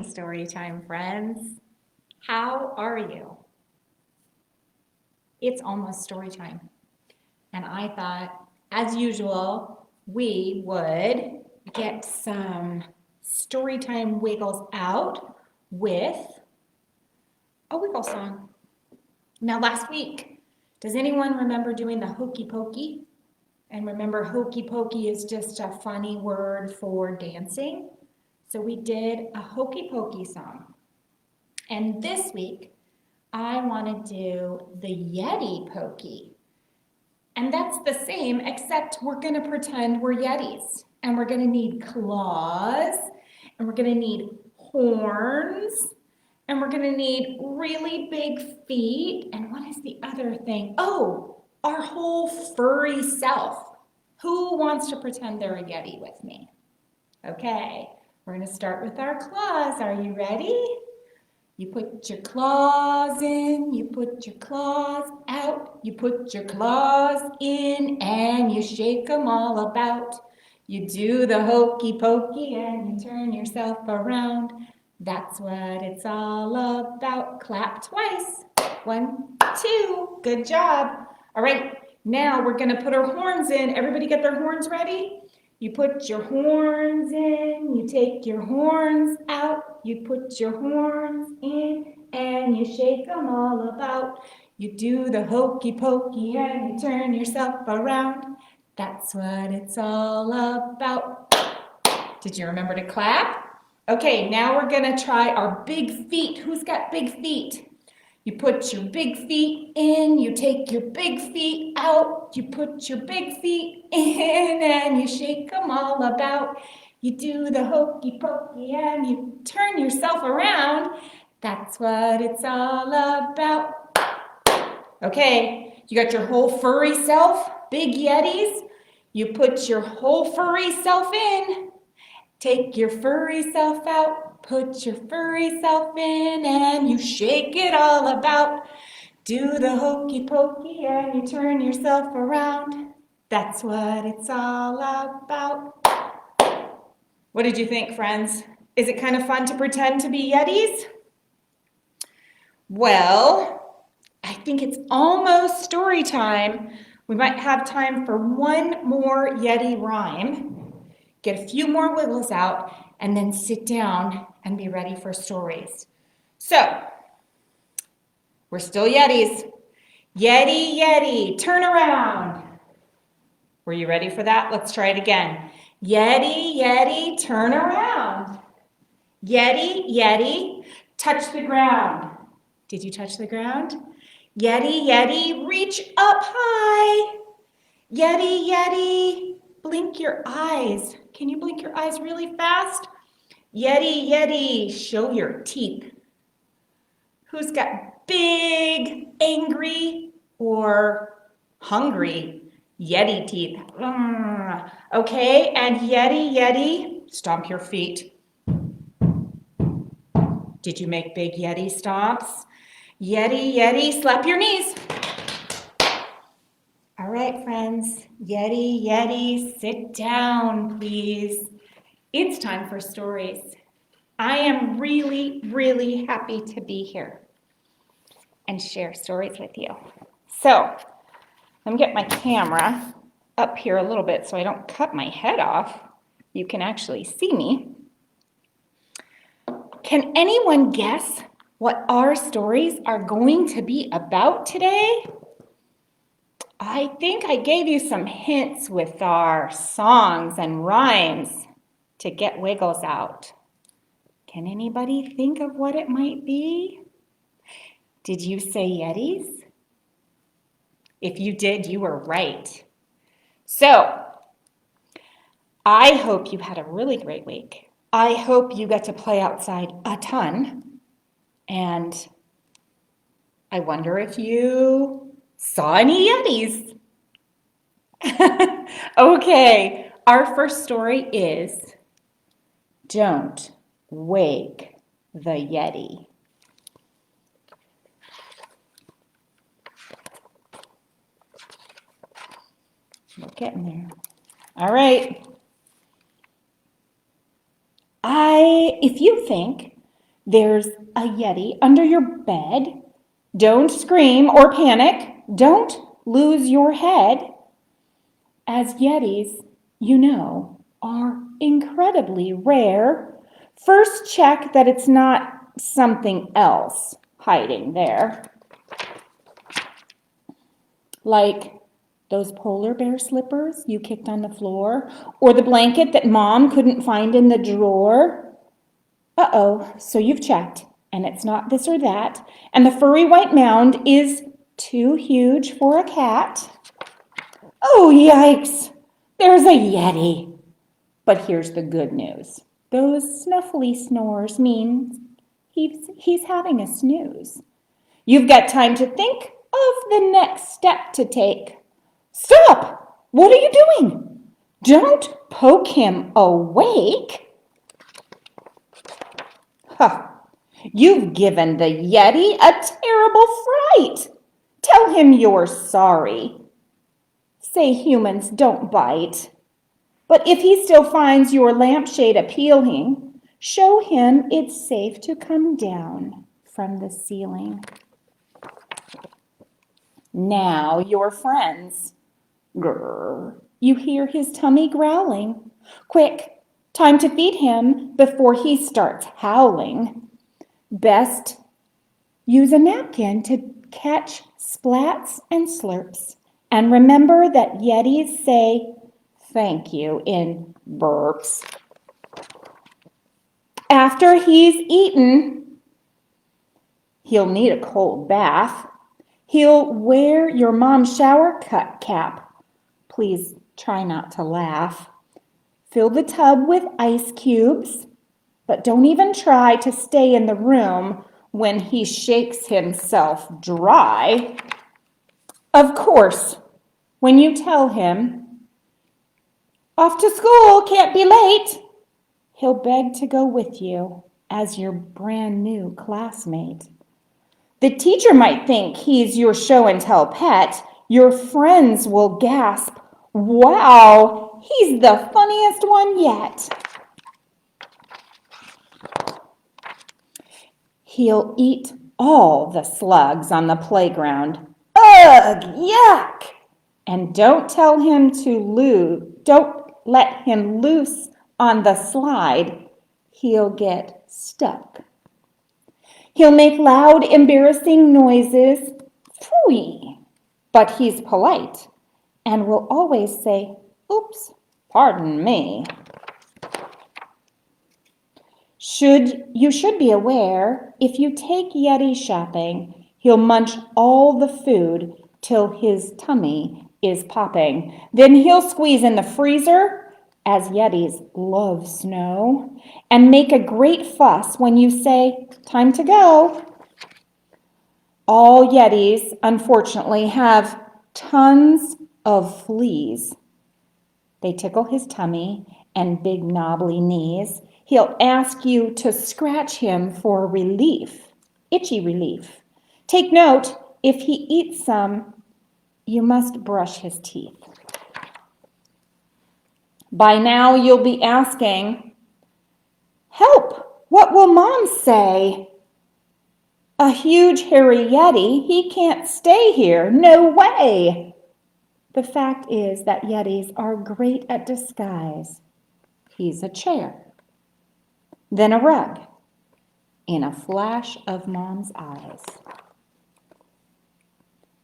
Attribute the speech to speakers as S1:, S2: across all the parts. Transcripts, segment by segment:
S1: Story time, friends. How are you? It's almost story time. And I thought, as usual, we would get some story time wiggles out with a wiggle song. Now, last week, does anyone remember doing the hokey pokey? And remember, hokey pokey is just a funny word for dancing. So we did a hokey pokey song. And this week, I want to do the Yeti pokey. And that's the same, except we're going to pretend we're Yetis. And we're going to need claws, and we're going to need horns, and we're going to need really big feet. And what is the other thing? Oh, our whole furry self. Who wants to pretend they're a Yeti with me? Okay, we're going to start with our claws. Are you ready? You put your claws in, you put your claws out, you put your claws in and you shake them all about. You do the hokey pokey and you turn yourself around. That's what it's all about. Clap twice. 1, 2. Good job. All right, now we're going to put our horns in. Everybody get their horns ready? You put your horns in, you take your horns out, you put your horns in, and you shake them all about. You do the hokey pokey and you turn yourself around. That's what it's all about. Did you remember to clap? Okay, now we're gonna try our big feet. Who's got big feet? You put your big feet in, you take your big feet out, you put your big feet in and you shake them all about. You do the hokey pokey and you turn yourself around. That's what it's all about. Okay, you got your whole furry self, big Yetis. You put your whole furry self in. Take your furry self out, put your furry self in, and you shake it all about. Do the hokey pokey and you turn yourself around. That's what it's all about. What did you think, friends? Is it kind of fun to pretend to be Yetis? Well, I think it's almost story time. We might have time for one more Yeti rhyme, get a few more wiggles out, and then sit down and be ready for stories. So, we're still Yetis. Yeti, Yeti, turn around. Were you ready for that? Let's try it again. Yeti, Yeti, turn around. Yeti, Yeti, touch the ground. Did you touch the ground? Yeti, Yeti, reach up high. Yeti, Yeti, blink your eyes. Can you blink your eyes really fast? Yeti, Yeti, show your teeth. Who's got big, angry, or hungry Yeti teeth? Okay, and Yeti, Yeti, stomp your feet. Did you make big Yeti stomps? Yeti, Yeti, slap your knees. All right, friends, Yeti, Yeti, sit down, please. It's time for stories. I am really, really happy to be here and share stories with you. So, let me get my camera up here a little bit so I don't cut my head off. You can actually see me. Can anyone guess what our stories are going to be about today? I think I gave you some hints with our songs and rhymes to get wiggles out. Can anybody think of what it might be? Did you say Yetis? If you did, you were right. So, I hope you had a really great week. I hope you got to play outside a ton. And I wonder if you saw any Yetis. Okay, our first story is Don't Wake the Yeti. We're getting there. All right. If you think There's a Yeti under your bed. Don't scream or panic. Don't lose your head. As Yetis, you know, are incredibly rare. First check that it's not something else hiding there. Like those polar bear slippers you kicked on the floor, or the blanket that Mom couldn't find in the drawer. Uh-oh, so you've checked, and it's not this or that, and the furry white mound is too huge for a cat. Oh, yikes, there's a Yeti. But here's the good news. Those snuffly snores mean he's having a snooze. You've got time to think of the next step to take. Stop! What are you doing? Don't poke him awake. Huh. You've given the Yeti a terrible fright. Tell him you're sorry. Say humans don't bite. But if he still finds your lampshade appealing, show him it's safe to come down from the ceiling. Now you're friends. Grrr. You hear his tummy growling. Quick, time to feed him before he starts howling. Best use a napkin to catch splats and slurps. And remember that Yetis say thank you in burps. After he's eaten, he'll need a cold bath. He'll wear your mom's shower cap. Please try not to laugh. Fill the tub with ice cubes, but don't even try to stay in the room when he shakes himself dry. Of course, when you tell him, off to school, can't be late, he'll beg to go with you as your brand new classmate. The teacher might think he's your show and tell pet. Your friends will gasp, wow, he's the funniest one yet. He'll eat all the slugs on the playground. Ugh, yuck! And don't let him loose on the slide. He'll get stuck. He'll make loud, embarrassing noises. Phooey! But he's polite and will always say, oops, pardon me. You should be aware, if you take Yeti shopping, he'll munch all the food till his tummy is popping. Then he'll squeeze in the freezer, as Yetis love snow, and make a great fuss when you say, time to go. All Yetis, unfortunately, have tons of fleas. They tickle his tummy and big knobbly knees. He'll ask you to scratch him for relief, itchy relief. Take note, if he eats some, you must brush his teeth. By now you'll be asking, help, what will Mom say? A huge hairy Yeti, he can't stay here, no way. The fact is that Yetis are great at disguise. He's a chair, then a rug, in a flash of Mom's eyes.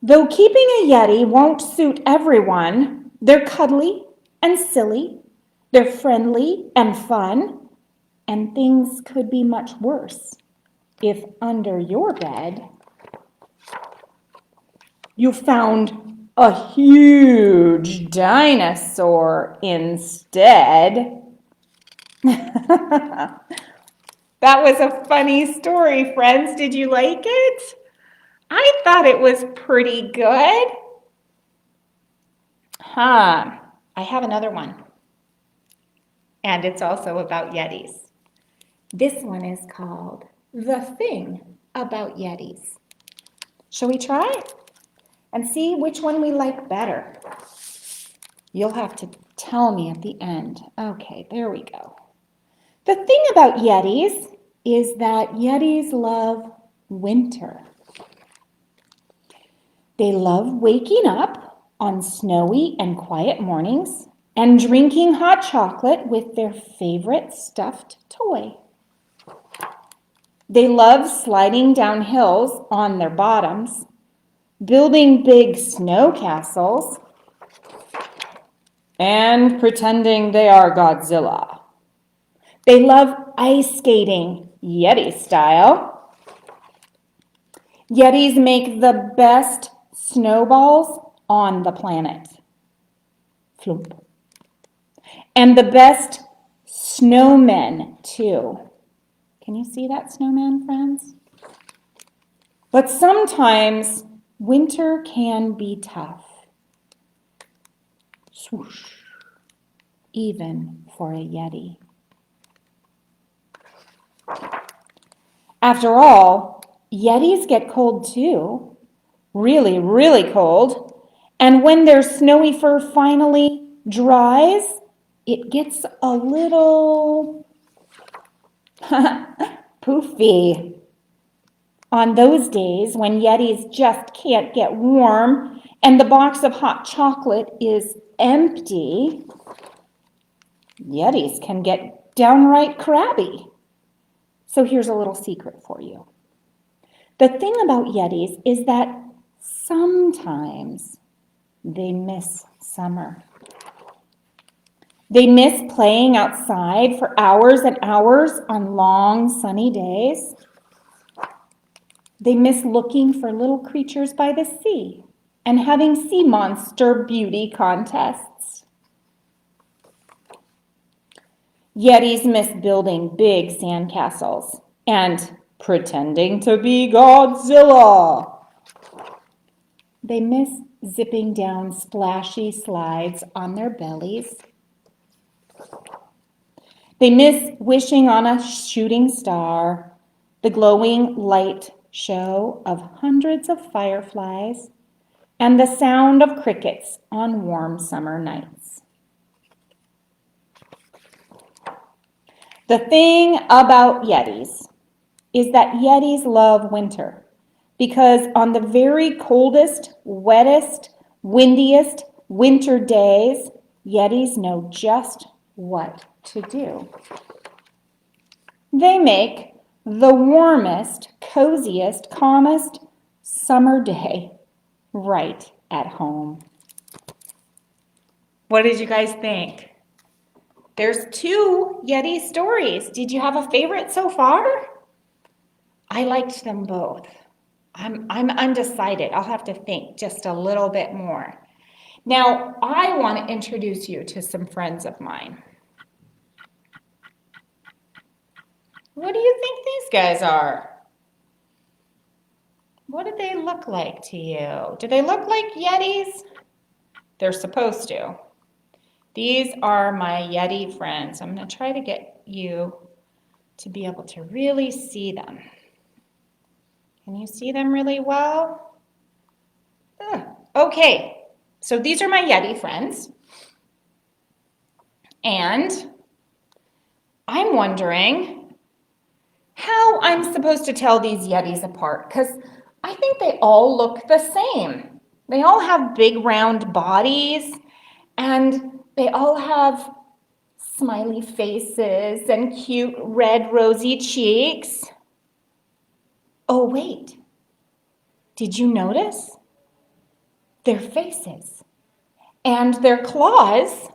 S1: Though keeping a Yeti won't suit everyone, they're cuddly and silly, they're friendly and fun, and things could be much worse if under your bed you found a huge dinosaur instead. That was a funny story, friends. Did you like it? I thought it was pretty good. I have another one. And it's also about Yetis. This one is called The Thing About Yetis. Shall we try and see which one we like better? You'll have to tell me at the end. Okay, there we go. The thing about Yetis is that Yetis love winter. They love waking up on snowy and quiet mornings and drinking hot chocolate with their favorite stuffed toy. They love sliding down hills on their bottoms, building big snow castles, and pretending they are Godzilla. They love ice skating, Yeti style. Yetis make the best snowballs on the planet. Flump. And the best snowmen, too. Can you see that snowman, friends? But sometimes winter can be tough. Swoosh. Even for a Yeti. After all, Yetis get cold too. Really, really cold. And when their snowy fur finally dries, it gets a little poofy. On those days when Yetis just can't get warm and the box of hot chocolate is empty, Yetis can get downright crabby. So here's a little secret for you. The thing about Yetis is that sometimes they miss summer. They miss playing outside for hours and hours on long sunny days. They miss looking for little creatures by the sea and having sea monster beauty contests. Yetis miss building big sandcastles and pretending to be Godzilla. They miss zipping down splashy slides on their bellies. They miss wishing on a shooting star, the glowing light show of hundreds of fireflies, and the sound of crickets on warm summer nights. The thing about Yetis is that Yetis love winter because on the very coldest, wettest, windiest winter days, Yetis know just what to do. They make the warmest, coziest, calmest summer day right at home. What did you guys think? There's 2 Yeti stories. Did you have a favorite so far? I liked them both. I'm undecided. I'll have to think just a little bit more. Now, I want to introduce you to some friends of mine. What do you think these guys are? What do they look like to you? Do they look like Yetis? They're supposed to. These are my Yeti friends. I'm going to try to get you to be able to really see them. Can you see them really well? Okay, so these are my Yeti friends. And I'm wondering how I'm supposed to tell these Yetis apart, because I think they all look the same. They all have big round bodies, and they all have smiley faces and cute red rosy cheeks. Oh, wait. Did you notice? Their faces and their claws,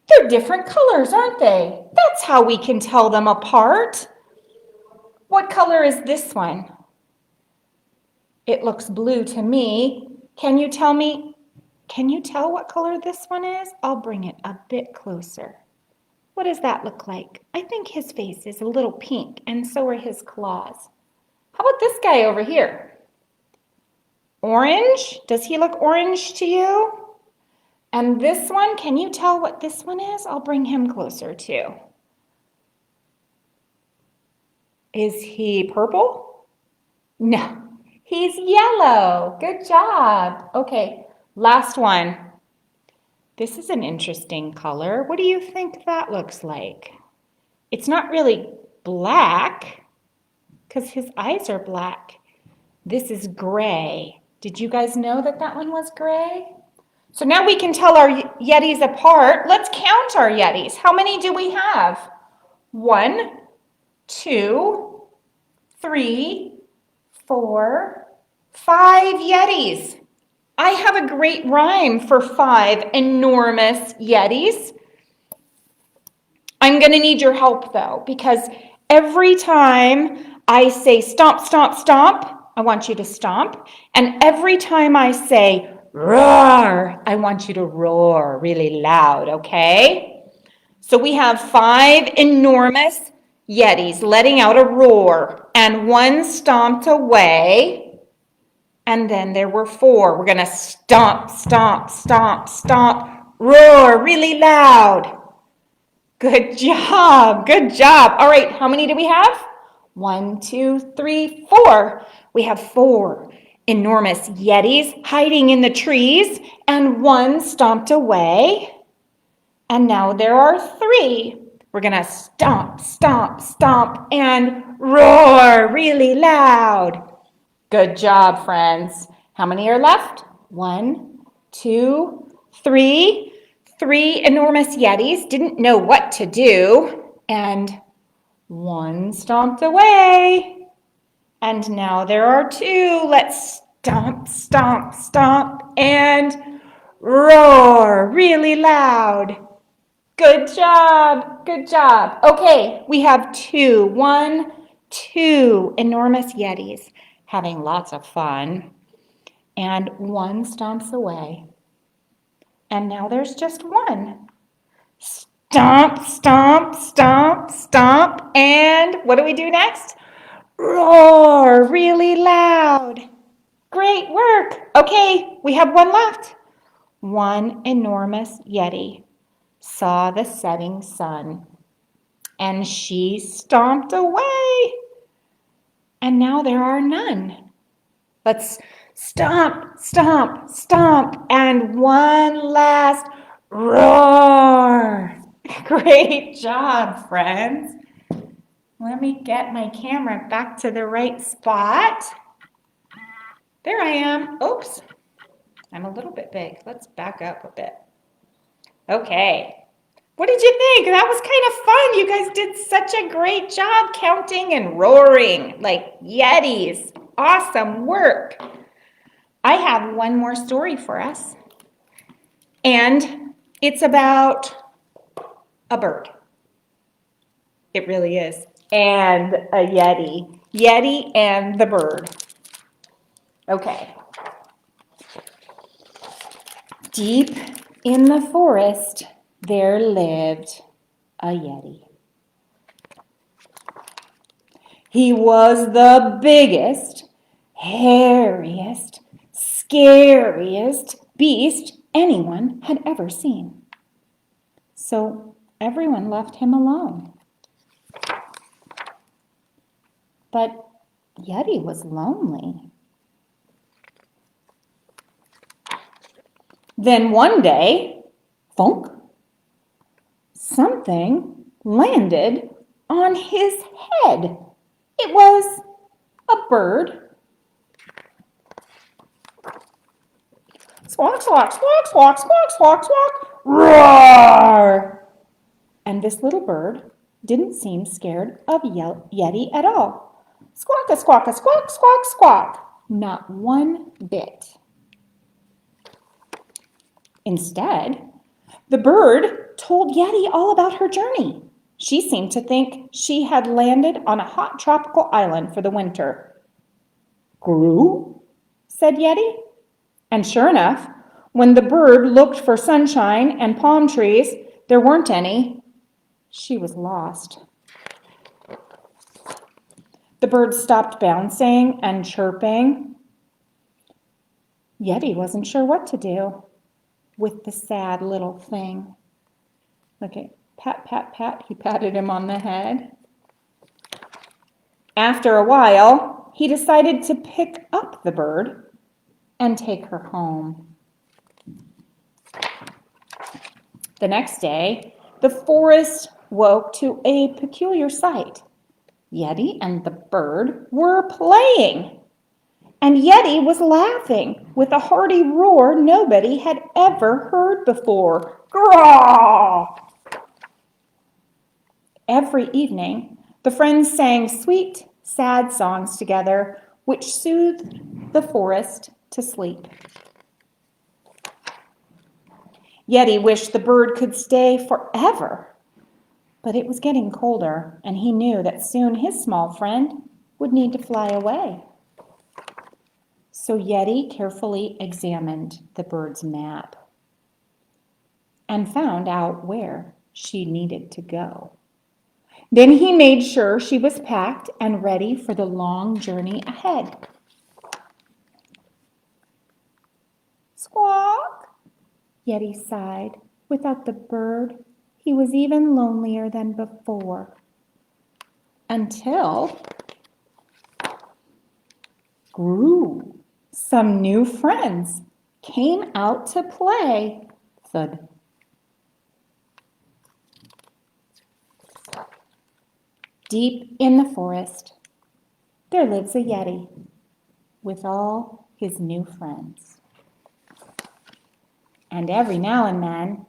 S1: they're different colors, aren't they? That's how we can tell them apart. What color is this one? It looks blue to me. Can you tell what color this one is? I'll bring it a bit closer. What does that look like? I think his face is a little pink, and so are his claws. How about this guy over here? Orange? Does he look orange to you? And this one, can you tell what this one is? I'll bring him closer too. Is he purple? No, he's yellow. Good job. Okay, last one. This is an interesting color. What do you think that looks like? It's not really black because his eyes are black. This is gray. Did you guys know that that one was gray? So now we can tell our Yetis apart. Let's count our Yetis. How many do we have? 1, 2, 3, 4, 5 Yetis. I have a great rhyme for 5 enormous Yetis. I'm going to need your help though, because every time I say stomp, stomp, stomp, I want you to stomp. And every time I say roar, I want you to roar really loud, okay? So we have 5 enormous Yetis letting out a roar, and 1 stomped away, and then there were 4. We're going to stomp, stomp, stomp, stomp, roar really loud. Good job. Good job. All right. How many do we have? 1, 2, 3, 4. We have 4 enormous Yetis hiding in the trees, and 1 stomped away. And now there are 3. We're going to stomp, stomp, stomp, and roar really loud. Good job, friends. How many are left? 1, 2, 3. 3 enormous Yetis didn't know what to do, and 1 stomped away. And now there are 2. Let's stomp, stomp, stomp, and roar really loud. Good job. Good job. Okay, we have 2. 1, 2 enormous Yetis having lots of fun, and 1 stomps away. And now there's just 1. Stomp, stomp, stomp, stomp. And what do we do next? Roar really loud. Great work. Okay, we have 1 left. 1 enormous Yeti saw the setting sun, and she stomped away. And now there are none. Let's stomp, stomp, stomp, and 1 last roar. Great job, friends. Let me get my camera back to the right spot. There I am. Oops, I'm a little bit big. Let's back up a bit. Okay. What did you think? That was kind of fun. You guys did such a great job counting and roaring like Yetis. Awesome work. I have one more story for us, and it's about a bird. It really is. And a Yeti. Yeti and the bird. Okay. Deep in the forest, there lived a Yeti. He was the biggest, hairiest, scariest beast anyone had ever seen. So everyone left him alone. But Yeti was lonely. Then one day, thunk, something landed on his head. It was a bird. Squawk, squawk, squawk, squawk, squawk, squawk, squawk, roar! And this little bird didn't seem scared of Yeti at all. Squawk, a squawk, a squawk, squawk, squawk. Not one bit. Instead, the bird told Yeti all about her journey. She seemed to think she had landed on a hot tropical island for the winter. Gru? Said Yeti. And sure enough, when the bird looked for sunshine and palm trees, there weren't any. She was lost. The bird stopped bouncing and chirping. Yeti wasn't sure what to do with the sad little thing. Look at pat, pat, pat. He patted him on the head. After a while, he decided to pick up the bird and take her home. The next day, the forest woke to a peculiar sight. Yeti and the bird were playing. And Yeti was laughing with a hearty roar nobody had ever heard before. Graw! Every evening, the friends sang sweet, sad songs together, which soothed the forest to sleep. Yeti wished the bird could stay forever, but it was getting colder, and he knew that soon his small friend would need to fly away. So Yeti carefully examined the bird's map and found out where she needed to go. Then he made sure she was packed and ready for the long journey ahead. Squawk! Yeti sighed. Without the bird, he was even lonelier than before. Until some new friends came out to play. Thud. Deep in the forest, there lives a Yeti with all his new friends. And every now and then,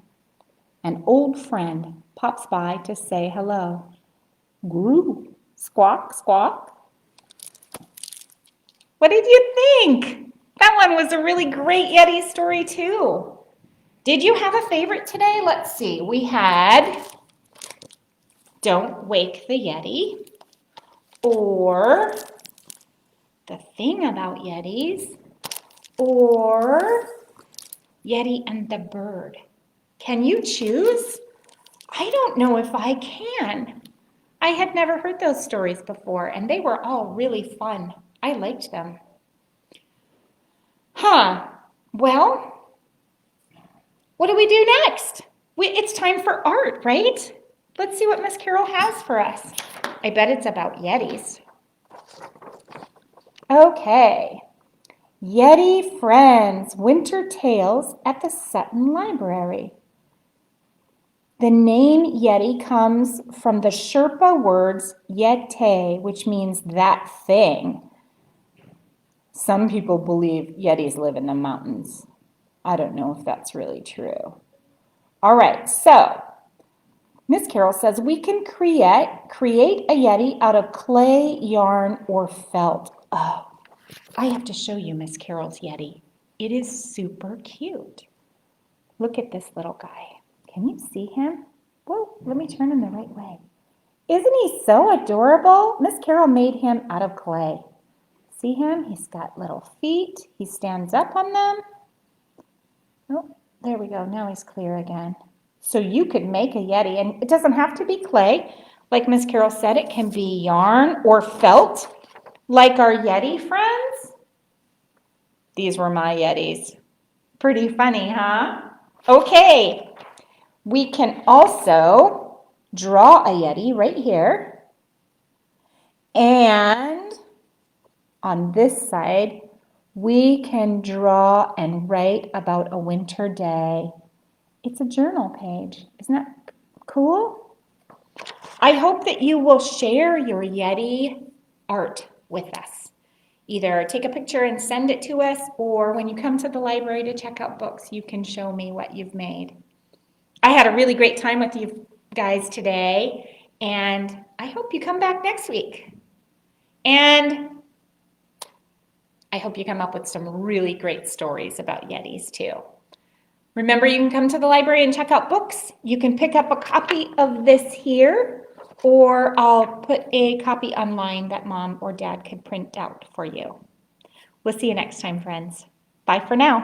S1: an old friend pops by to say hello. Groo, squawk, squawk. What did you think? That one was a really great Yeti story too. Did you have a favorite today? Let's see. We had Don't Wake the Yeti, or The Thing About Yetis, or Yeti and the Bird. Can you choose? I don't know if I can. I had never heard those stories before, and they were all really fun. I liked them. Well, what do we do next? It's time for art, right? Let's see what Miss Carol has for us. I bet it's about Yetis. Okay. Yeti Friends, Winter Tales at the Sutton Library. The name Yeti comes from the Sherpa words Yete, which means that thing. Some people believe Yetis live in the mountains. I don't know if that's really true. All right, so Miss Carol says we can create a Yeti out of clay, yarn, or felt. Oh, I have to show you Miss Carol's Yeti. It is super cute. Look at this little guy. Can you see him? Whoa, let me turn him the right way. Isn't he so adorable? Miss Carol made him out of clay. See him? He's got little feet. He stands up on them. Oh, there we go. Now he's clear again. So you could make a Yeti, and it doesn't have to be clay. Like Miss Carol said, it can be yarn or felt, like our Yeti friends. These were my Yetis. Pretty funny, huh? Okay, we can also draw a Yeti right here. And on this side, we can draw and write about a winter day. It's a journal page. Isn't that cool? I hope that you will share your Yeti art with us. Either take a picture and send it to us, or when you come to the library to check out books, you can show me what you've made. I had a really great time with you guys today, and I hope you come back next week. And I hope you come up with some really great stories about Yetis too. Remember, you can come to the library and check out books. You can pick up a copy of this here, or I'll put a copy online that Mom or Dad can print out for you. We'll see you next time, friends. Bye for now.